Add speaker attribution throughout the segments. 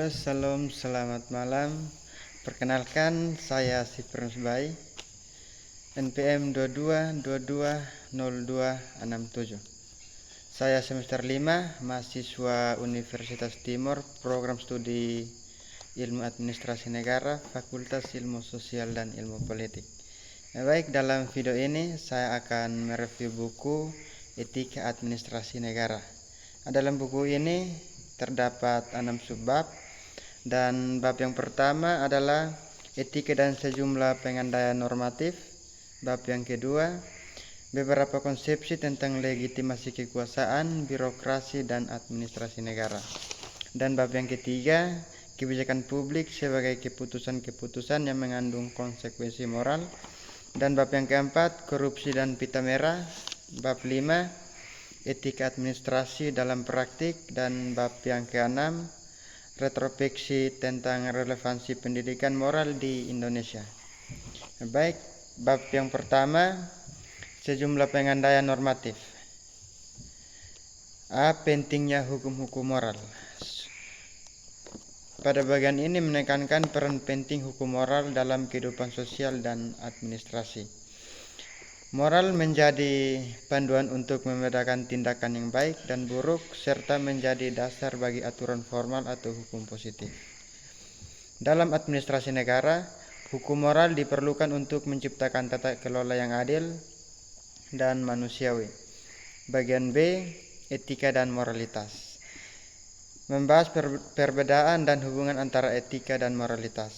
Speaker 1: Halo, salam, selamat malam. Perkenalkan, saya si Bai, NPM 22220267. Saya semester 5, mahasiswa Universitas Timur, program studi Ilmu Administrasi Negara, Fakultas Ilmu Sosial dan Ilmu Politik. Baik, dalam video ini saya akan mereview buku Etika Administrasi Negara. Dalam buku ini terdapat 6 subbab, dan bab yang pertama adalah etika dan sejumlah pengandaian normatif. Bab yang kedua, beberapa konsepsi tentang legitimasi kekuasaan, birokrasi, dan administrasi negara. Dan bab yang ketiga, kebijakan publik sebagai keputusan-keputusan yang mengandung konsekuensi moral. Dan bab yang keempat, korupsi dan pita merah. Bab 5, etika administrasi dalam praktik. Dan bab yang keenam, retrospeksi tentang relevansi pendidikan moral di Indonesia. Baik, bab yang pertama, sejumlah pengandaian normatif. A. Pentingnya hukum-hukum moral. Pada bagian ini menekankan peran penting hukum moral dalam kehidupan sosial dan administrasi. Moral menjadi panduan untuk membedakan tindakan yang baik dan buruk, serta menjadi dasar bagi aturan formal atau hukum positif. Dalam administrasi negara, hukum moral diperlukan untuk menciptakan tata kelola yang adil dan manusiawi. Bagian B, etika dan moralitas. Membahas perbedaan dan hubungan antara etika dan moralitas.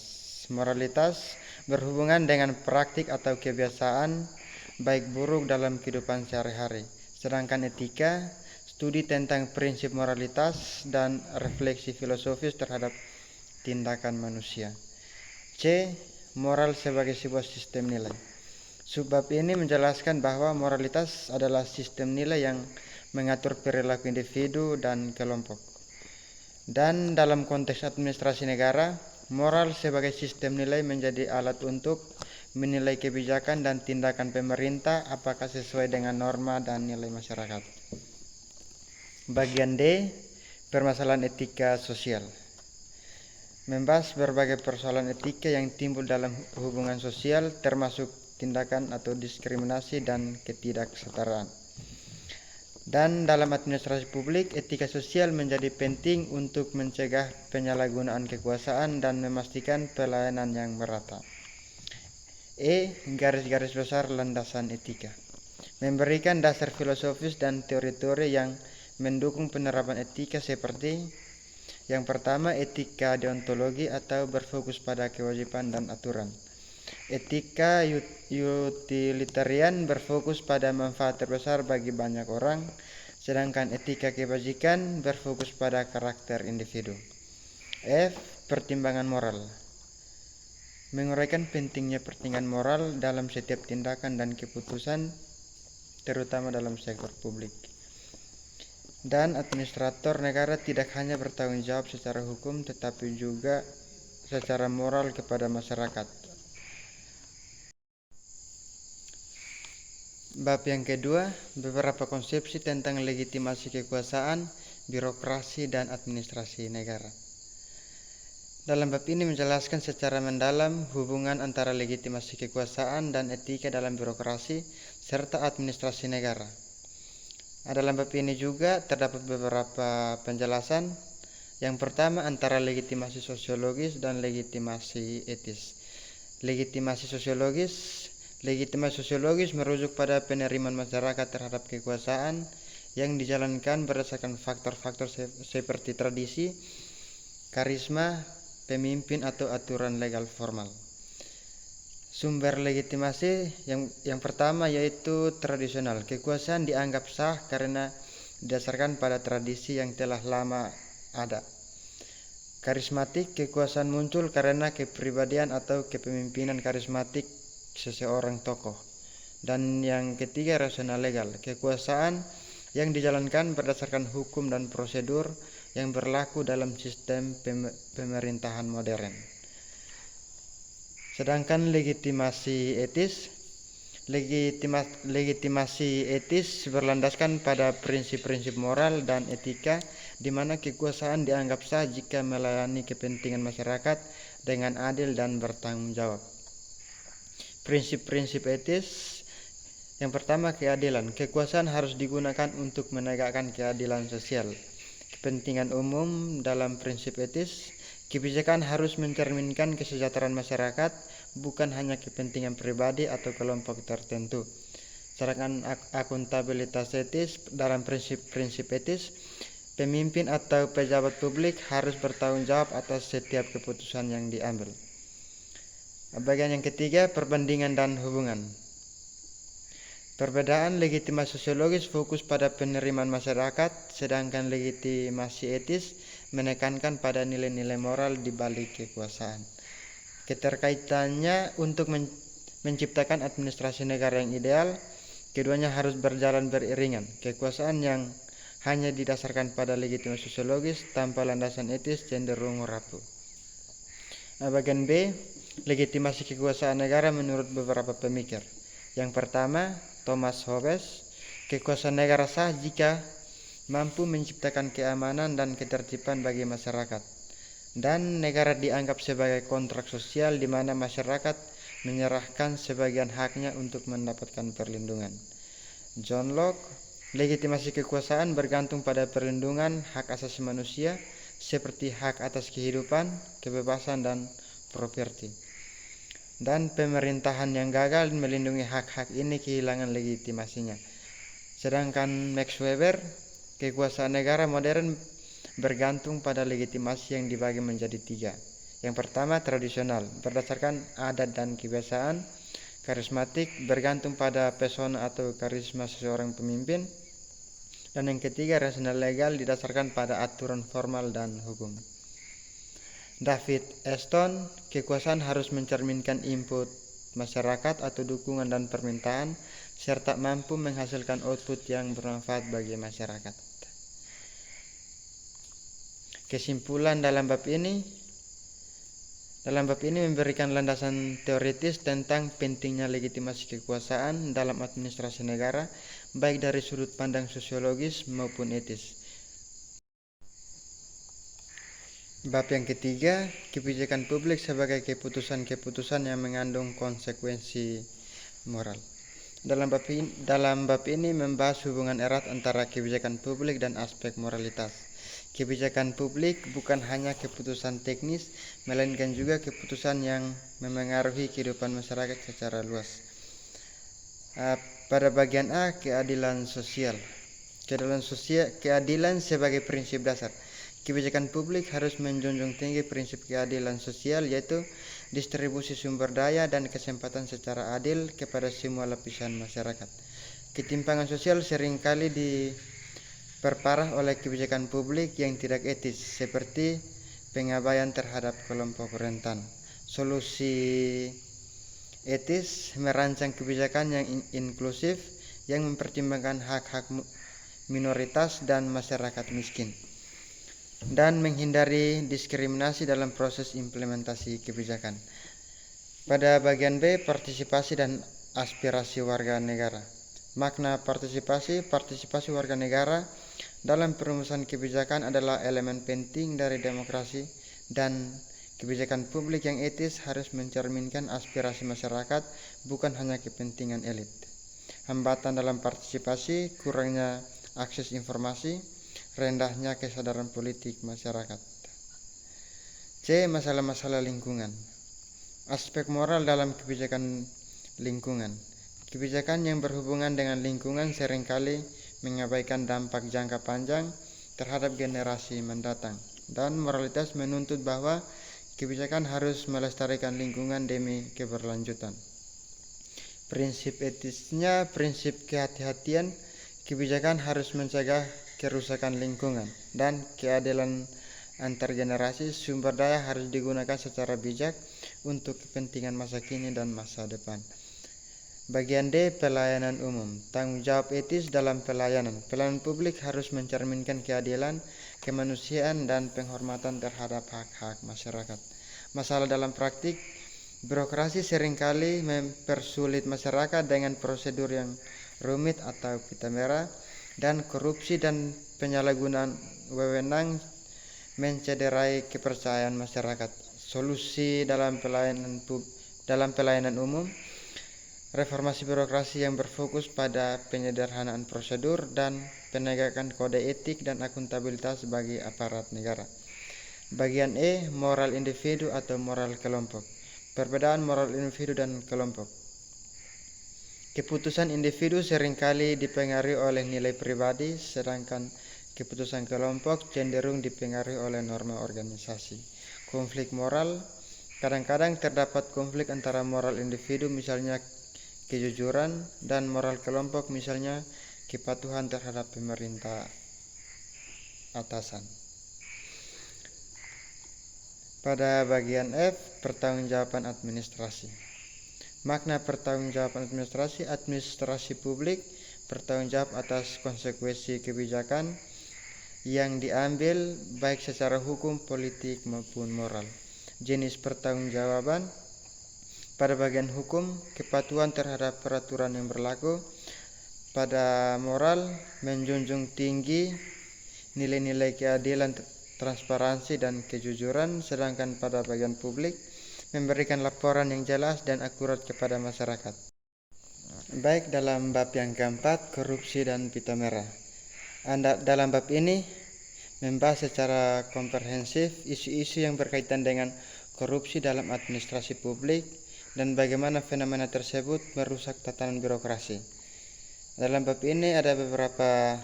Speaker 1: Moralitas berhubungan dengan praktik atau kebiasaan baik buruk dalam kehidupan sehari-hari. Sedangkan etika, studi tentang prinsip moralitas dan refleksi filosofis terhadap tindakan manusia. C. Moral sebagai sebuah sistem nilai. Subbab ini menjelaskan bahwa moralitas adalah sistem nilai yang mengatur perilaku individu dan kelompok. Dan dalam konteks administrasi negara, moral sebagai sistem nilai menjadi alat untuk menilai kebijakan dan tindakan pemerintah apakah sesuai dengan norma dan nilai masyarakat. Bagian D, permasalahan etika sosial. Membahas berbagai persoalan etika yang timbul dalam hubungan sosial, termasuk tindakan atau diskriminasi dan ketidaksetaraan. Dan dalam administrasi publik, etika sosial menjadi penting untuk mencegah penyalahgunaan kekuasaan dan memastikan pelayanan yang merata. E. Garis-garis besar landasan etika. Memberikan dasar filosofis dan teori-teori yang mendukung penerapan etika seperti: yang pertama, etika deontologi atau berfokus pada kewajiban dan aturan. Etika utilitarian berfokus pada manfaat terbesar bagi banyak orang, sedangkan etika kebajikan berfokus pada karakter individu. F. Pertimbangan moral. Menguraikan pentingnya pertimbangan moral dalam setiap tindakan dan keputusan, terutama dalam sektor publik. Dan administrator negara tidak hanya bertanggung jawab secara hukum, tetapi juga secara moral kepada masyarakat. Bab yang kedua, beberapa konsepsi tentang legitimasi kekuasaan, birokrasi, dan administrasi negara. Dalam bab ini menjelaskan secara mendalam hubungan antara legitimasi kekuasaan dan etika dalam birokrasi serta administrasi negara. Dalam bab ini juga terdapat beberapa penjelasan. Yang pertama, antara legitimasi sosiologis dan legitimasi etis. Legitimasi sosiologis merujuk pada penerimaan masyarakat terhadap kekuasaan yang dijalankan berdasarkan faktor-faktor seperti tradisi, karisma, pemimpin, atau aturan legal formal. Sumber legitimasi yang pertama yaitu tradisional. Kekuasaan dianggap sah karena didasarkan pada tradisi yang telah lama ada. Karismatik, kekuasaan muncul karena kepribadian atau kepemimpinan karismatik seseorang tokoh. Dan yang ketiga, rasional legal. Kekuasaan yang dijalankan berdasarkan hukum dan prosedur yang berlaku dalam sistem pemerintahan modern. Sedangkan legitimasi etis Legitimasi etis berlandaskan pada prinsip-prinsip moral dan etika, di mana kekuasaan dianggap sah jika melayani kepentingan masyarakat dengan adil dan bertanggung jawab. Prinsip-prinsip etis yang pertama, keadilan. Kekuasaan harus digunakan untuk menegakkan keadilan sosial, kepentingan umum. Dalam prinsip etis, kebijakan harus mencerminkan kesejahteraan masyarakat, bukan hanya kepentingan pribadi atau kelompok tertentu. Sedangkan akuntabilitas etis, dalam prinsip etis, pemimpin atau pejabat publik harus bertanggung jawab atas setiap keputusan yang diambil. Bagian yang ketiga, perbandingan dan hubungan. Perbedaan legitimasi sosiologis fokus pada penerimaan masyarakat, sedangkan legitimasi etis menekankan pada nilai-nilai moral di balik kekuasaan. Keterkaitannya untuk menciptakan administrasi negara yang ideal, keduanya harus berjalan beriringan. Kekuasaan yang hanya didasarkan pada legitimasi sosiologis tanpa landasan etis cenderung rapuh. Bagian B, legitimasi kekuasaan negara menurut beberapa pemikir. Yang pertama, Thomas Hobbes, kekuasaan negara sah jika mampu menciptakan keamanan dan ketertiban bagi masyarakat, dan negara dianggap sebagai kontrak sosial di mana masyarakat menyerahkan sebagian haknya untuk mendapatkan perlindungan. John Locke, legitimasi kekuasaan bergantung pada perlindungan hak asasi manusia seperti hak atas kehidupan, kebebasan, dan properti. Dan pemerintahan yang gagal melindungi hak-hak ini kehilangan legitimasinya. Sedangkan Max Weber, kekuasaan negara modern bergantung pada legitimasi yang dibagi menjadi tiga. Yang pertama, tradisional, berdasarkan adat dan kebiasaan. Karismatik, bergantung pada pesona atau karisma seseorang pemimpin. Dan yang ketiga, rasional legal, didasarkan pada aturan formal dan hukum. David Aston, kekuasaan harus mencerminkan input masyarakat atau dukungan dan permintaan, serta mampu menghasilkan output yang bermanfaat bagi masyarakat. Kesimpulan dalam bab ini memberikan landasan teoritis tentang pentingnya legitimasi kekuasaan dalam administrasi negara, baik dari sudut pandang sosiologis maupun etis. Bab yang ketiga, kebijakan publik sebagai keputusan-keputusan yang mengandung konsekuensi moral. Dalam bab ini membahas hubungan erat antara kebijakan publik dan aspek moralitas. Kebijakan publik bukan hanya keputusan teknis, melainkan juga keputusan yang memengaruhi kehidupan masyarakat secara luas. Pada bagian A, keadilan sosial. Keadilan sebagai prinsip dasar. Kebijakan publik harus menjunjung tinggi prinsip keadilan sosial, yaitu distribusi sumber daya dan kesempatan secara adil kepada semua lapisan masyarakat. Ketimpangan sosial seringkali diperparah oleh kebijakan publik yang tidak etis, seperti pengabaian terhadap kelompok rentan. Solusi etis merancang kebijakan yang inklusif, yang mempertimbangkan hak-hak minoritas dan masyarakat miskin, dan menghindari diskriminasi dalam proses implementasi kebijakan. Pada bagian B, partisipasi dan aspirasi warga negara. Makna partisipasi warga negara dalam perumusan kebijakan adalah elemen penting dari demokrasi, dan kebijakan publik yang etis harus mencerminkan aspirasi masyarakat, bukan hanya kepentingan elit. Hambatan dalam partisipasi, kurangnya akses informasi, rendahnya kesadaran politik masyarakat. C. Masalah-masalah lingkungan. Aspek moral dalam kebijakan lingkungan. Kebijakan yang berhubungan dengan lingkungan seringkali mengabaikan dampak jangka panjang terhadap generasi mendatang, dan moralitas menuntut bahwa kebijakan harus melestarikan lingkungan demi keberlanjutan. Prinsip etisnya, prinsip kehati-hatian, kebijakan harus mencegah kerusakan lingkungan dan keadilan antar generasi. Sumber daya harus digunakan secara bijak untuk kepentingan masa kini dan masa depan. Bagian D, pelayanan umum. Tanggung jawab etis dalam pelayanan. Pelayanan publik harus mencerminkan keadilan, kemanusiaan, dan penghormatan terhadap hak-hak masyarakat. Masalah dalam praktik, Birokrasi seringkali mempersulit masyarakat dengan prosedur yang rumit atau pita merah, dan korupsi dan penyalahgunaan wewenang mencederai kepercayaan masyarakat. Solusi dalam pelayanan umum, reformasi birokrasi yang berfokus pada penyederhanaan prosedur dan penegakan kode etik dan akuntabilitas bagi aparat negara. Bagian E, moral individu atau moral kelompok. Perbedaan moral individu dan kelompok. Keputusan individu seringkali dipengaruhi oleh nilai pribadi, sedangkan keputusan kelompok cenderung dipengaruhi oleh norma organisasi. Konflik moral. Kadang-kadang terdapat konflik antara moral individu, misalnya kejujuran, dan moral kelompok, misalnya kepatuhan terhadap pemerintah atasan. Pada bagian F, pertanggungjawaban administrasi. Makna pertanggungjawaban administrasi: administrasi publik bertanggung jawab atas konsekuensi kebijakan yang diambil baik secara hukum, politik maupun moral. Jenis pertanggungjawaban. Pada bagian hukum, kepatuhan terhadap peraturan yang berlaku. Pada moral, menjunjung tinggi nilai-nilai keadilan, transparansi, dan kejujuran. Sedangkan pada bagian publik, memberikan laporan yang jelas dan akurat kepada masyarakat. Baik, dalam bab yang keempat, korupsi dan pita merah. Dalam bab ini membahas secara komprehensif isu-isu yang berkaitan dengan korupsi dalam administrasi publik dan bagaimana fenomena tersebut merusak tatanan birokrasi. Dalam bab ini ada beberapa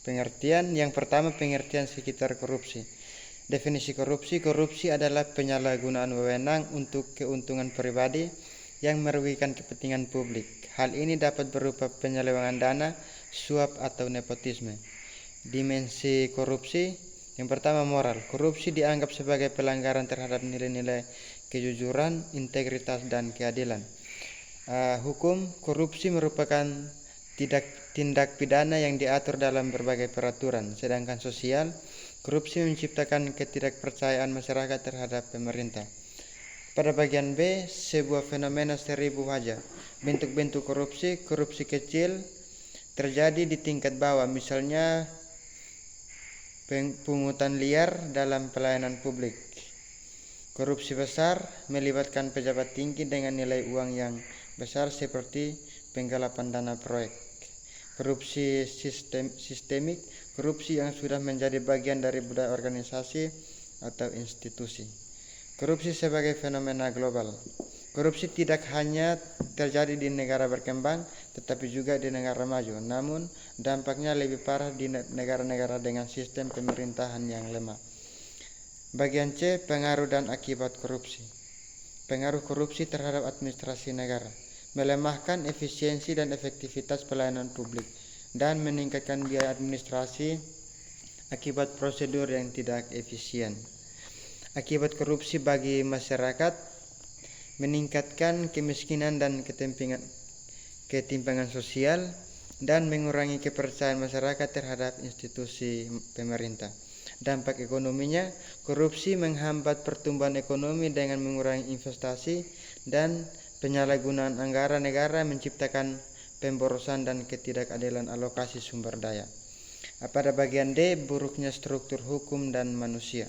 Speaker 1: pengertian. Yang pertama, pengertian sekitar korupsi. Definisi korupsi: korupsi adalah penyalahgunaan wewenang untuk keuntungan pribadi yang merugikan kepentingan publik. Hal ini dapat berupa penyelewengan dana, suap, atau nepotisme. Dimensi korupsi. Yang pertama, moral. Korupsi dianggap sebagai pelanggaran terhadap nilai-nilai kejujuran, integritas, dan keadilan. Hukum. Korupsi merupakan tindak pidana yang diatur dalam berbagai peraturan. Sedangkan sosial, korupsi menciptakan ketidakpercayaan masyarakat terhadap pemerintah. Pada bagian B, sebuah fenomena seribu wajah. Bentuk-bentuk korupsi. Korupsi kecil terjadi di tingkat bawah, misalnya pungutan liar dalam pelayanan publik. Korupsi besar melibatkan pejabat tinggi dengan nilai uang yang besar, seperti penggelapan dana proyek. Korupsi sistemik. Korupsi yang sudah menjadi bagian dari budaya organisasi atau institusi. Korupsi sebagai fenomena global. Korupsi tidak hanya terjadi di negara berkembang, tetapi juga di negara maju. Namun, dampaknya lebih parah di negara-negara dengan sistem pemerintahan yang lemah. Bagian C, pengaruh dan akibat korupsi. Pengaruh korupsi terhadap administrasi negara. Melemahkan efisiensi dan efektivitas pelayanan publik dan meningkatkan biaya administrasi akibat prosedur yang tidak efisien. Akibat korupsi bagi masyarakat: meningkatkan kemiskinan dan ketimpangan sosial, dan mengurangi kepercayaan masyarakat terhadap institusi pemerintah. Dampak ekonominya: korupsi menghambat pertumbuhan ekonomi dengan mengurangi investasi dan penyalahgunaan anggaran negara, menciptakan pemborosan dan ketidakadilan alokasi sumber daya. Pada bagian D, buruknya struktur hukum dan manusia.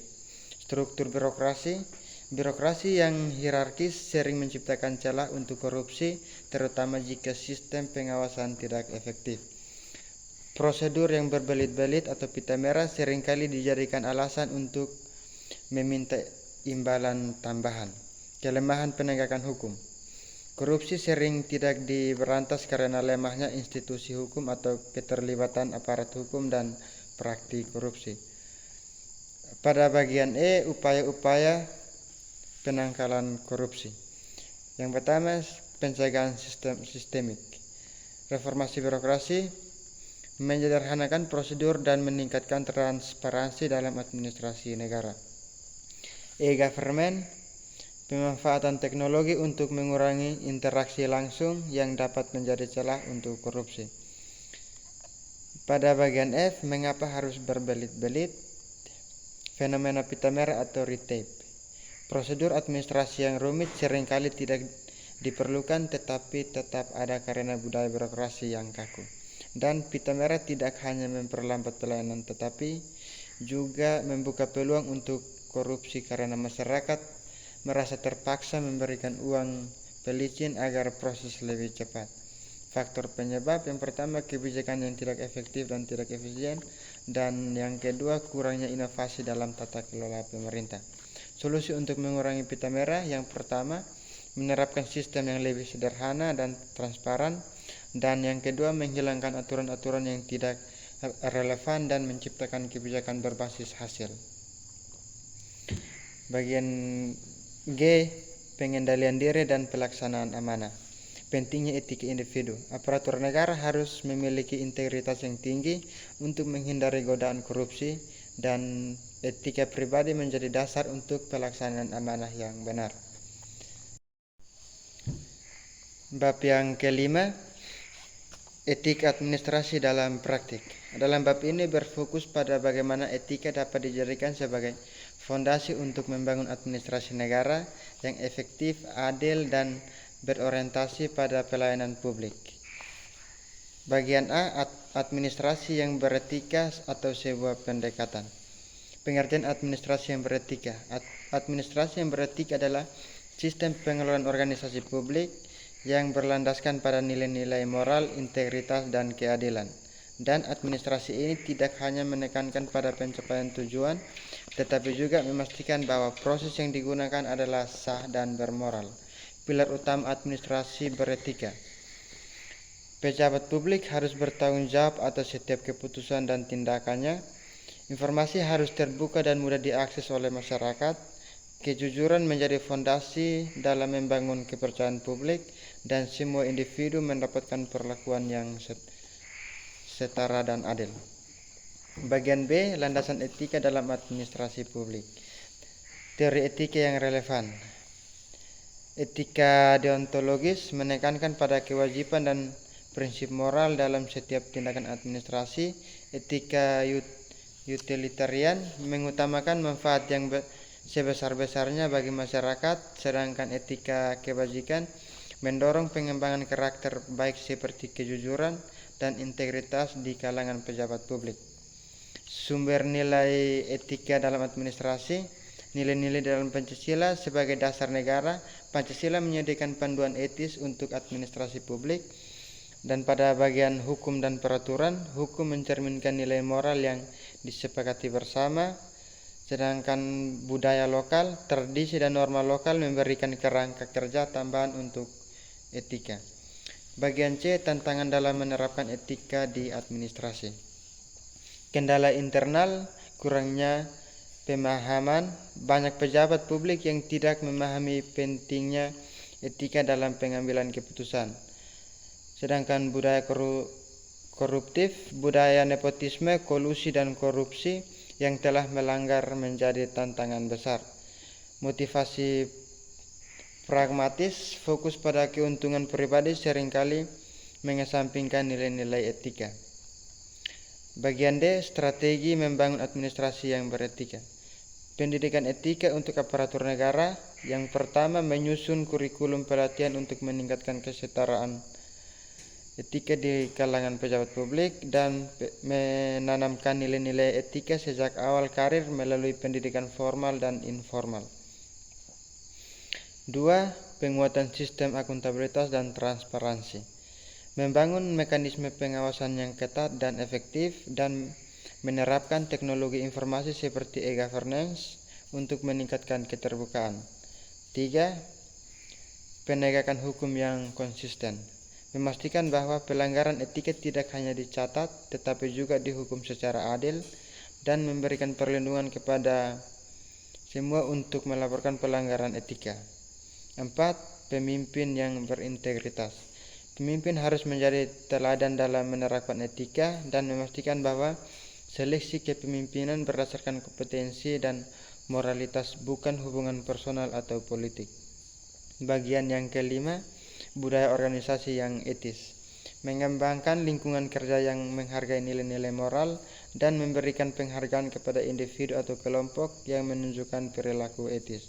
Speaker 1: Struktur birokrasi. Birokrasi yang hierarkis sering menciptakan celah untuk korupsi, terutama jika sistem pengawasan tidak efektif. Prosedur yang berbelit-belit atau pita merah seringkali dijadikan alasan untuk meminta imbalan tambahan. Kelemahan penegakan hukum. Korupsi sering tidak diberantas karena lemahnya institusi hukum atau keterlibatan aparat hukum dan praktik korupsi. Pada bagian E, upaya-upaya penangkalan korupsi. Yang pertama, pencegahan sistemik. Reformasi birokrasi. Menyederhanakan prosedur dan meningkatkan transparansi dalam administrasi negara. E-government. Pemanfaatan teknologi untuk mengurangi interaksi langsung yang dapat menjadi celah untuk korupsi. Pada bagian F, mengapa harus berbelit-belit? Fenomena pita merah atau red tape. Prosedur administrasi yang rumit seringkali tidak diperlukan tetapi tetap ada karena budaya birokrasi yang kaku. Dan pita merah tidak hanya memperlambat pelayanan tetapi juga membuka peluang untuk korupsi karena masyarakat merasa terpaksa memberikan uang pelicin agar proses lebih cepat. Faktor penyebab yang pertama kebijakan yang tidak efektif dan tidak efisien, dan yang kedua kurangnya inovasi dalam tata kelola pemerintah. Solusi untuk mengurangi pita merah yang pertama menerapkan sistem yang lebih sederhana dan transparan, dan yang kedua menghilangkan aturan-aturan yang tidak relevan dan menciptakan kebijakan berbasis hasil. Bagian G, pengendalian diri dan pelaksanaan amanah. Pentingnya etika individu. Aparatur negara harus memiliki integritas yang tinggi untuk menghindari godaan korupsi, dan etika pribadi menjadi dasar untuk pelaksanaan amanah yang benar. Bab yang kelima, etika administrasi dalam praktik. Dalam bab ini berfokus pada bagaimana etika dapat dijadikan sebagai fondasi untuk membangun administrasi negara yang efektif, adil, dan berorientasi pada pelayanan publik. Bagian A, administrasi yang beretika atau sebuah pendekatan. Pengertian administrasi yang beretika. Administrasi yang beretika adalah sistem pengelolaan organisasi publik yang berlandaskan pada nilai-nilai moral, integritas, dan keadilan. Dan administrasi ini tidak hanya menekankan pada pencapaian tujuan, tetapi juga memastikan bahwa proses yang digunakan adalah sah dan bermoral. Pilar utama administrasi beretika. Pejabat publik harus bertanggung jawab atas setiap keputusan dan tindakannya. Informasi harus terbuka dan mudah diakses oleh masyarakat. Kejujuran menjadi fondasi dalam membangun kepercayaan publik, dan semua individu mendapatkan perlakuan yang setara dan adil. Bagian B, landasan etika dalam administrasi publik. Teori etika yang relevan. Etika deontologis menekankan pada kewajiban dan prinsip moral dalam setiap tindakan administrasi. Etika utilitarian mengutamakan manfaat yang sebesar-besarnya bagi masyarakat, sedangkan etika kebajikan mendorong pengembangan karakter baik seperti kejujuran dan integritas di kalangan pejabat publik. Sumber nilai etika dalam administrasi. Nilai-nilai dalam Pancasila sebagai dasar negara. Pancasila menyediakan panduan etis untuk administrasi publik. Dan pada bagian hukum dan peraturan, hukum mencerminkan nilai moral yang disepakati bersama, sedangkan budaya lokal, tradisi dan norma lokal memberikan kerangka kerja tambahan untuk etika. Bagian C, tantangan dalam menerapkan etika di administrasi. Kendala internal, kurangnya pemahaman. Banyak pejabat publik yang tidak memahami pentingnya etika dalam pengambilan keputusan. Sedangkan budaya koruptif, budaya nepotisme, kolusi, dan korupsi yang telah melanggar menjadi tantangan besar. Motivasi pragmatis, fokus pada keuntungan pribadi seringkali mengesampingkan nilai-nilai etika. Bagian D, strategi membangun administrasi yang beretika. Pendidikan etika untuk aparatur negara. Yang pertama, menyusun kurikulum pelatihan untuk meningkatkan kesetaraan etika di kalangan pejabat publik dan menanamkan nilai-nilai etika sejak awal karir melalui pendidikan formal dan informal. 2. Penguatan sistem akuntabilitas dan transparansi. Membangun mekanisme pengawasan yang ketat dan efektif dan menerapkan teknologi informasi seperti e-governance untuk meningkatkan keterbukaan. 3. Penegakan hukum yang konsisten. Memastikan bahwa pelanggaran etika tidak hanya dicatat tetapi juga dihukum secara adil dan memberikan perlindungan kepada semua untuk melaporkan pelanggaran etika. 4. Pemimpin yang berintegritas. Pemimpin harus menjadi teladan dalam menerapkan etika dan memastikan bahwa seleksi kepemimpinan berdasarkan kompetensi dan moralitas, bukan hubungan personal atau politik. Bagian yang kelima, budaya organisasi yang etis. Mengembangkan lingkungan kerja yang menghargai nilai-nilai moral dan memberikan penghargaan kepada individu atau kelompok yang menunjukkan perilaku etis.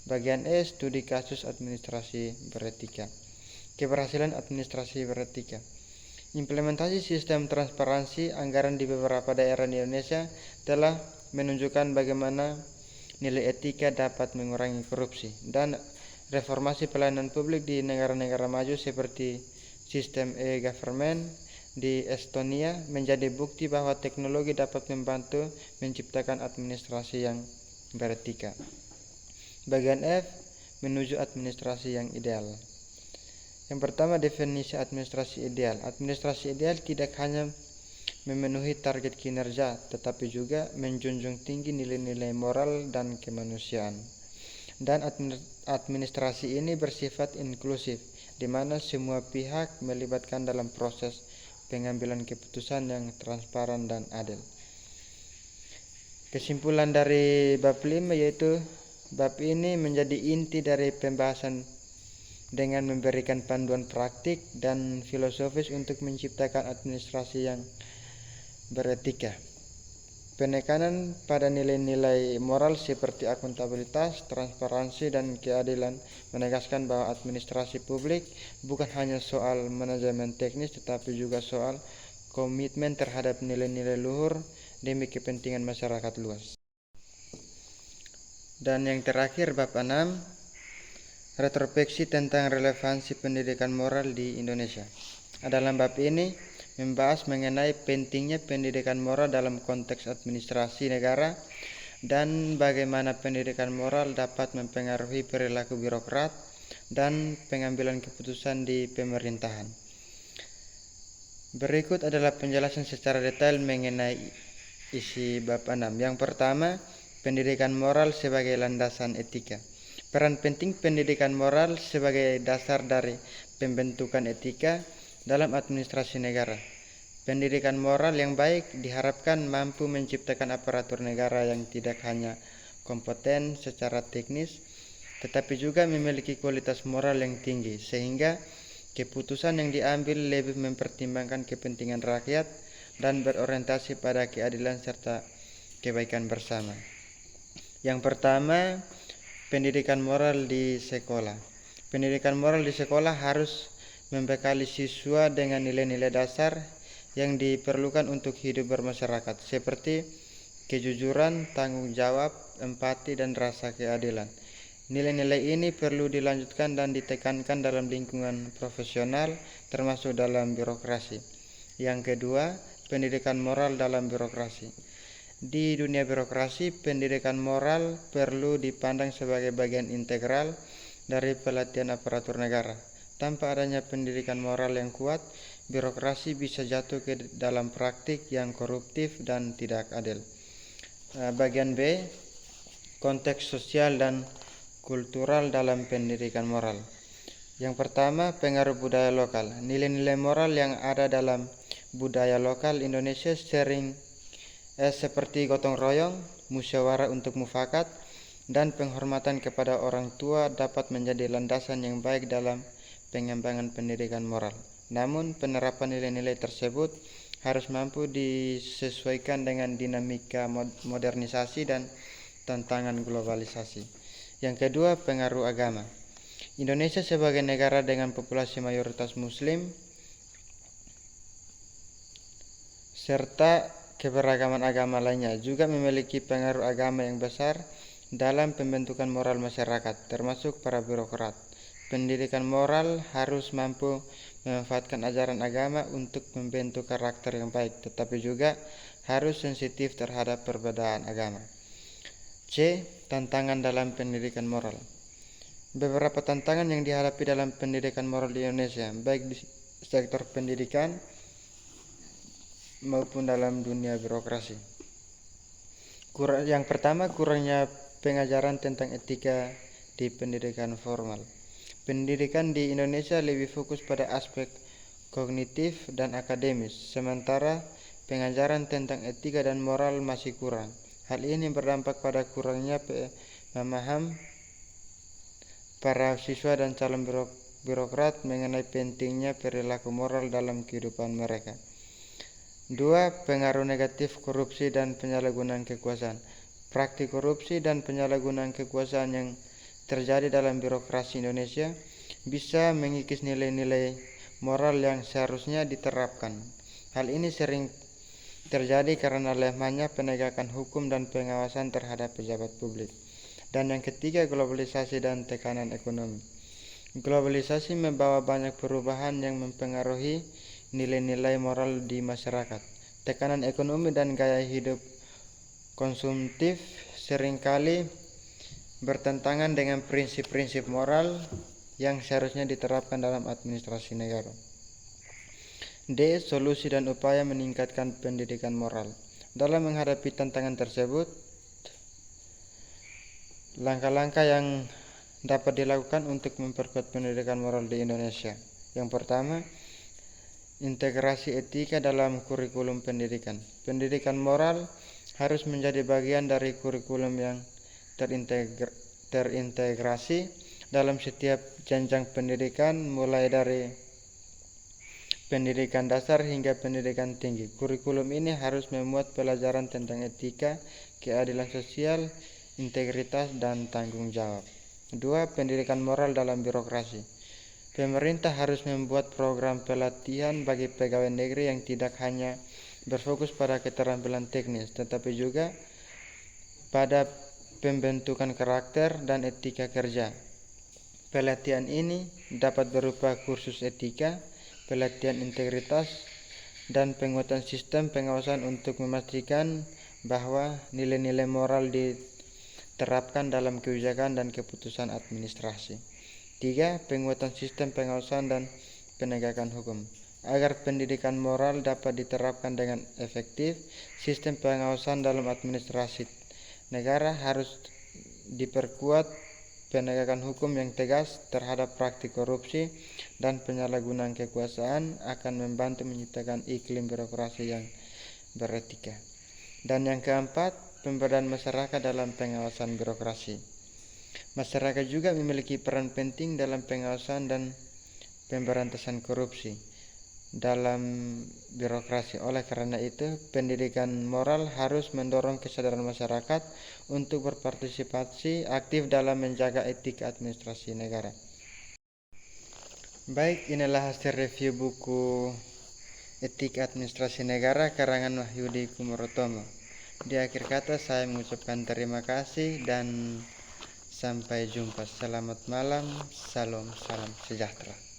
Speaker 1: Bagian E, studi kasus administrasi beretika. Keberhasilan administrasi beretika. Implementasi sistem transparansi anggaran di beberapa daerah di Indonesia telah menunjukkan bagaimana nilai etika dapat mengurangi korupsi, dan reformasi pelayanan publik di negara-negara maju seperti sistem e-government di Estonia menjadi bukti bahwa teknologi dapat membantu menciptakan administrasi yang beretika. Bagian F, menuju administrasi yang ideal. Yang pertama, definisi administrasi ideal. Administrasi ideal tidak hanya memenuhi target kinerja, tetapi juga menjunjung tinggi nilai-nilai moral dan kemanusiaan. Dan administrasi ini bersifat inklusif, di mana semua pihak melibatkan dalam proses pengambilan keputusan yang transparan dan adil. Kesimpulan dari bab 5 yaitu bab ini menjadi inti dari pembahasan dengan memberikan panduan praktik dan filosofis untuk menciptakan administrasi yang beretika. Penekanan pada nilai-nilai moral seperti akuntabilitas, transparansi, dan keadilan menegaskan bahwa administrasi publik bukan hanya soal manajemen teknis, tetapi juga soal komitmen terhadap nilai-nilai luhur demi kepentingan masyarakat luas. Dan yang terakhir, bab 6, retrospeksi tentang relevansi pendidikan moral di Indonesia. Dalam bab ini membahas mengenai pentingnya pendidikan moral dalam konteks administrasi negara dan bagaimana pendidikan moral dapat mempengaruhi perilaku birokrat dan pengambilan keputusan di pemerintahan. Berikut adalah penjelasan secara detail mengenai isi bab 6. Yang pertama, pendidikan moral sebagai landasan etika. Peran penting pendidikan moral sebagai dasar dari pembentukan etika dalam administrasi negara. Pendidikan moral yang baik diharapkan mampu menciptakan aparatur negara yang tidak hanya kompeten secara teknis, tetapi juga memiliki kualitas moral yang tinggi, sehingga keputusan yang diambil lebih mempertimbangkan kepentingan rakyat dan berorientasi pada keadilan serta kebaikan bersama. Yang pertama, pendidikan moral di sekolah. Pendidikan moral di sekolah harus membekali siswa dengan nilai-nilai dasar yang diperlukan untuk hidup bermasyarakat, seperti kejujuran, tanggung jawab, empati, dan rasa keadilan. Nilai-nilai ini perlu dilanjutkan dan ditekankan dalam lingkungan profesional, termasuk dalam birokrasi. Yang kedua, pendidikan moral dalam birokrasi. Di dunia birokrasi, pendidikan moral perlu dipandang sebagai bagian integral dari pelatihan aparatur negara. Tanpa adanya pendidikan moral yang kuat, birokrasi bisa jatuh ke dalam praktik yang koruptif dan tidak adil. Bagian B, konteks sosial dan kultural dalam pendidikan moral. Yang pertama, pengaruh budaya lokal. Nilai-nilai moral yang ada dalam budaya lokal Indonesia sering seperti gotong royong, musyawarah untuk mufakat, dan penghormatan kepada orang tua dapat menjadi landasan yang baik dalam pengembangan pendidikan moral. Namun, penerapan nilai-nilai tersebut harus mampu disesuaikan dengan dinamika modernisasi dan tantangan globalisasi. Yang kedua, pengaruh agama. Indonesia sebagai negara dengan populasi mayoritas muslim serta keberagaman agama lainnya juga memiliki pengaruh agama yang besar dalam pembentukan moral masyarakat, termasuk para birokrat. Pendidikan moral harus mampu memanfaatkan ajaran agama untuk membentuk karakter yang baik, tetapi juga harus sensitif terhadap perbedaan agama. C. Tantangan dalam pendidikan moral. Beberapa tantangan yang dihadapi dalam pendidikan moral di Indonesia, baik di sektor pendidikan maupun dalam dunia birokrasi. Yang pertama, kurangnya pengajaran tentang etika di pendidikan formal. Pendidikan di Indonesia lebih fokus pada aspek kognitif dan akademis, sementara pengajaran tentang etika dan moral masih kurang. Hal ini berdampak pada kurangnya pemahaman para siswa dan calon birokrat mengenai pentingnya perilaku moral dalam kehidupan mereka. 2. Pengaruh negatif korupsi dan penyalahgunaan kekuasaan. Praktik korupsi dan penyalahgunaan kekuasaan yang terjadi dalam birokrasi Indonesia bisa mengikis nilai-nilai moral yang seharusnya diterapkan. Hal ini sering terjadi karena lemahnya penegakan hukum dan pengawasan terhadap pejabat publik. Dan yang ketiga, globalisasi dan tekanan ekonomi. Globalisasi membawa banyak perubahan yang mempengaruhi nilai-nilai moral di masyarakat. Tekanan ekonomi dan gaya hidup konsumtif seringkali bertentangan dengan prinsip-prinsip moral yang seharusnya diterapkan dalam administrasi negara. D. Solusi dan upaya meningkatkan pendidikan moral. Dalam menghadapi tantangan tersebut, langkah-langkah yang dapat dilakukan untuk memperkuat pendidikan moral di Indonesia. Yang pertama, integrasi etika dalam kurikulum pendidikan. Pendidikan moral harus menjadi bagian dari kurikulum yang terintegrasi dalam setiap jenjang pendidikan, mulai dari pendidikan dasar hingga pendidikan tinggi. Kurikulum ini harus memuat pelajaran tentang etika, keadilan sosial, integritas, dan tanggung jawab. 2. Pendidikan moral dalam birokrasi. Pemerintah harus membuat program pelatihan bagi pegawai negeri yang tidak hanya berfokus pada keterampilan teknis, tetapi juga pada pembentukan karakter dan etika kerja. Pelatihan ini dapat berupa kursus etika, pelatihan integritas, dan penguatan sistem pengawasan untuk memastikan bahwa nilai-nilai moral diterapkan dalam kebijakan dan keputusan administrasi. 3. Penguatan sistem pengawasan dan penegakan hukum. Agar pendidikan moral dapat diterapkan dengan efektif, sistem pengawasan dalam administrasi negara harus diperkuat. Penegakan hukum yang tegas terhadap praktik korupsi dan penyalahgunaan kekuasaan akan membantu menciptakan iklim birokrasi yang beretika. Dan yang keempat, pemberdayaan masyarakat dalam pengawasan birokrasi. Masyarakat juga memiliki peran penting dalam pengawasan dan pemberantasan korupsi dalam birokrasi. Oleh karena itu, pendidikan moral harus mendorong kesadaran masyarakat untuk berpartisipasi aktif dalam menjaga etika administrasi negara. Baik, inilah hasil review buku Etika Administrasi Negara karangan Wahyudi Kumarotomo. Di akhir kata saya mengucapkan terima kasih dan sampai jumpa. Selamat malam, salam sejahtera.